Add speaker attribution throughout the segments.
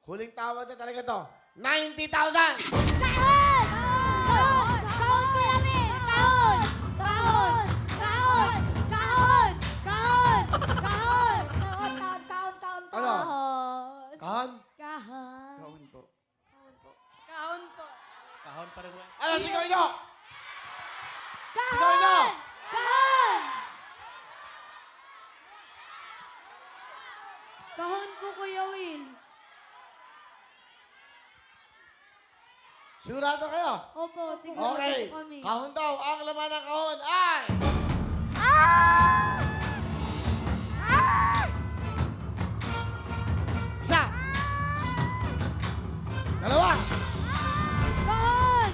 Speaker 1: Huling tawad na talaga to. 90,000!
Speaker 2: Kahon! Kahon! Kahon ko namin! Kahon! Kahon! Kahon! Kahon! Kahon! Kahon! Kahon!
Speaker 1: Ano?
Speaker 2: Kahon!
Speaker 1: Kahon?
Speaker 2: Kahon!
Speaker 3: Kahon po.
Speaker 2: Kahon po. Kahon po.
Speaker 3: Kahon pa rin po.
Speaker 1: Ano, sigaw nyo? Sigaw nyo!
Speaker 2: Kahon! Kahon! Kahon po, Kuya Will.
Speaker 1: Sigurado kayo?
Speaker 2: Opo, siguro
Speaker 1: Okay.
Speaker 2: po kami.
Speaker 1: Kahon daw. Ang laman ng kahon ay... Isa. Dalawa.
Speaker 2: Kahon! Kahon!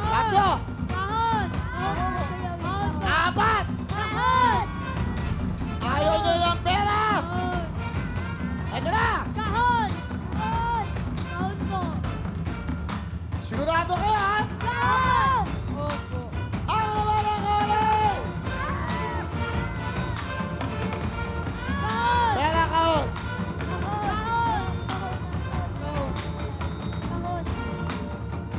Speaker 1: Tatlo.
Speaker 2: Kahon! Kahon po, Kuya Will. Kahon po.
Speaker 1: Apat.
Speaker 2: Kahon!
Speaker 1: Ayaw nyo ng pera.
Speaker 2: Kahon!
Speaker 1: Ito na.
Speaker 2: Kahon! Kahon! Kahon po.
Speaker 1: Sigurado kayo, ha?
Speaker 2: Kahon! Opo.
Speaker 1: Ang laman ng kahon ay...
Speaker 2: Kahon!
Speaker 1: Pera kahon.
Speaker 2: Kahon! Kahon! Kahon!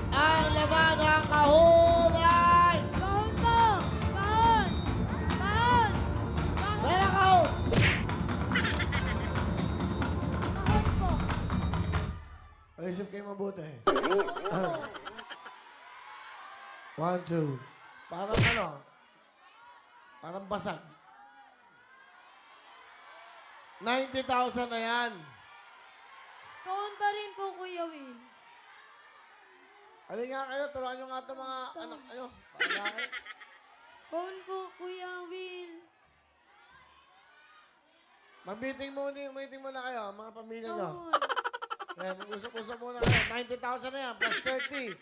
Speaker 1: Ang laman ng kahon ay...
Speaker 2: Kahon po! Kahon! Kahon! Kahon!
Speaker 1: Pera kahon.
Speaker 2: Kahon po.
Speaker 1: Ayusip kayo mabuti.
Speaker 2: Kahon po.
Speaker 1: 1, 2. Parang ano? Parang basag. 90,000 na yan.
Speaker 2: Kahon pa rin po, Kuya Will.
Speaker 1: Alin nga kayo, turuan nyo nga itong mga anak nyo. Paala kayo.
Speaker 2: Kahon po, Kuya Will.
Speaker 1: Mag-meeting muna kayo, mga pamilya nyo.
Speaker 2: Kahon.
Speaker 1: Kaya mag-usap-usap muna kayo. 90,000 na yan, plus 30.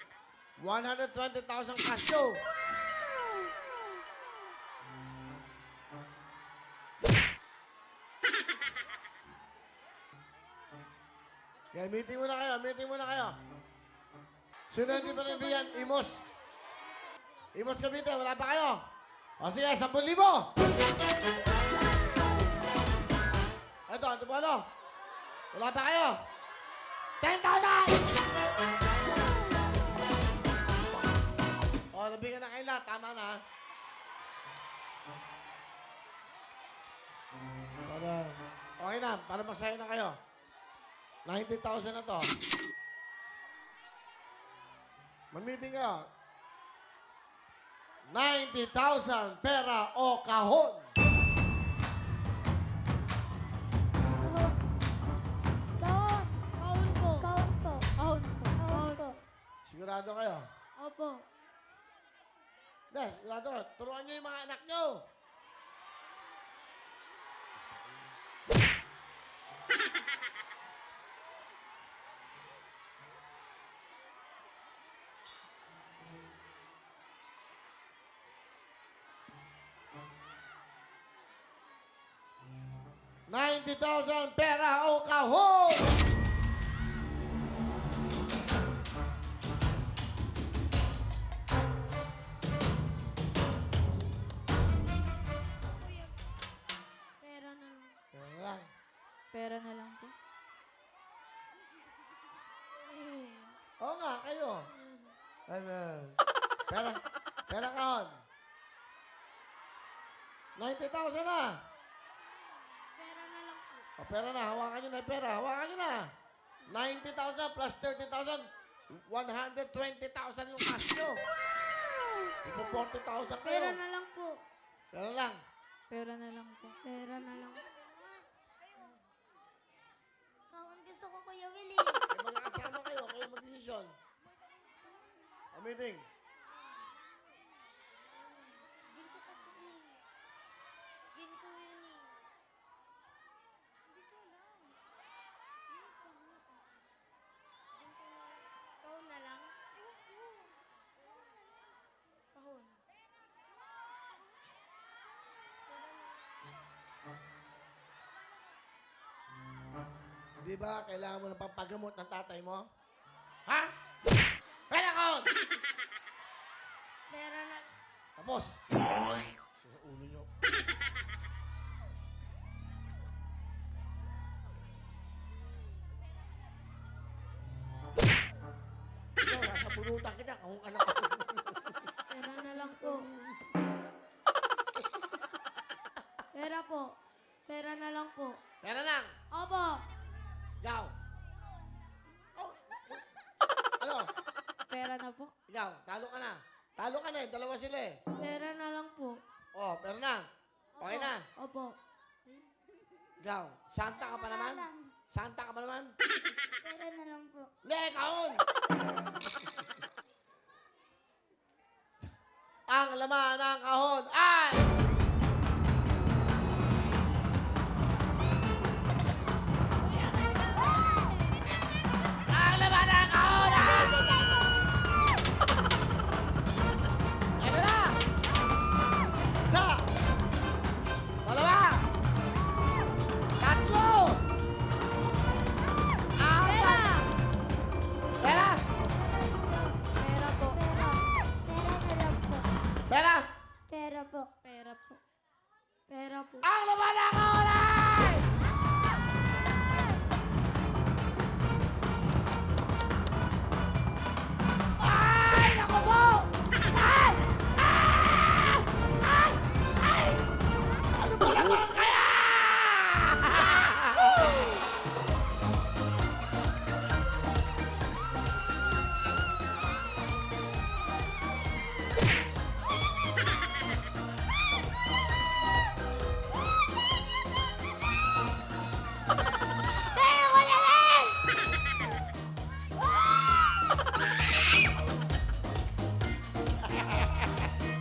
Speaker 1: 120,000 cash flow. Kaya meeting muna kayo. Sino hindi pa nabigyan? Imos. Imos Cavite, wala pa kayo? O sige, 10,000. Ito ba ano? Wala pa kayo? 10,000! O, nabigyan na kayo lahat. Tama na. Okay na, para masaya na kayo. 90,000 na to. Mag-meeting kayo. 90,000 pera o kahon.
Speaker 2: Kahon. Kahon. Kahon po. Kahon po. Kahon po. Kahon po.
Speaker 1: Sigurado kayo?
Speaker 2: Opo.
Speaker 1: Hindi, sigurado kayo. Turuan nyo yung mga anak nyo. $90,000 pera o kahon!
Speaker 2: Kuya, pera na lang.
Speaker 1: Yan lang.
Speaker 2: Pera na lang po.
Speaker 1: Oo nga, kayo. Ano? Pera kahon. 90,000 na.
Speaker 2: Pera na lang po.
Speaker 1: O, pera na. Hawakan nyo na yung pera. Hawakan nyo na. 90,000 plus 30,000. 120,000 yung cash nyo. Ipo 40,000 kayo.
Speaker 2: Pera na lang po.
Speaker 1: Pera lang.
Speaker 2: Pera na lang po. Pera na lang.
Speaker 4: Kahon gusto ko, Kuya Willie.
Speaker 1: Ay, magkakasama kayo. Kayo mag-decision. A meeting.
Speaker 4: Ginto kasi eh. Ginto yun eh. Hindi ko alam. Yes, sagot. Ginto na lang. Kahon na lang? Ewan ko. Kahon.
Speaker 1: Di ba kailangan mo ng pampagamot ng tatay mo? Ha? Pera kahon!
Speaker 2: Pera na lang.
Speaker 1: Tapos. Sa ulo nyo. pupulutan kita kung ano ka.
Speaker 2: Pera na lang po. Pera po. Pera na lang po.
Speaker 1: Pera lang.
Speaker 2: Opo.
Speaker 1: Ikaw. Ano?
Speaker 2: Pera na po.
Speaker 1: Ikaw, talo ka na. Talo ka na eh, dalawa sila eh.
Speaker 2: Pera na lang po.
Speaker 1: Oh, pera na. Okay na.
Speaker 2: Opo.
Speaker 1: Ikaw, Santa ka pa naman? Santa ka pa naman?
Speaker 2: Pera na lang po.
Speaker 1: Hindi, kaon! Ang laman ng kahon ay... Ang laman ng kahon ay... Ito na! Isa! Dalawa! Tatlo! Apat! Pera!
Speaker 2: Pera po.
Speaker 1: Pera!
Speaker 2: Pera po. Pera po. Pera po.
Speaker 1: Ang laman ng kahon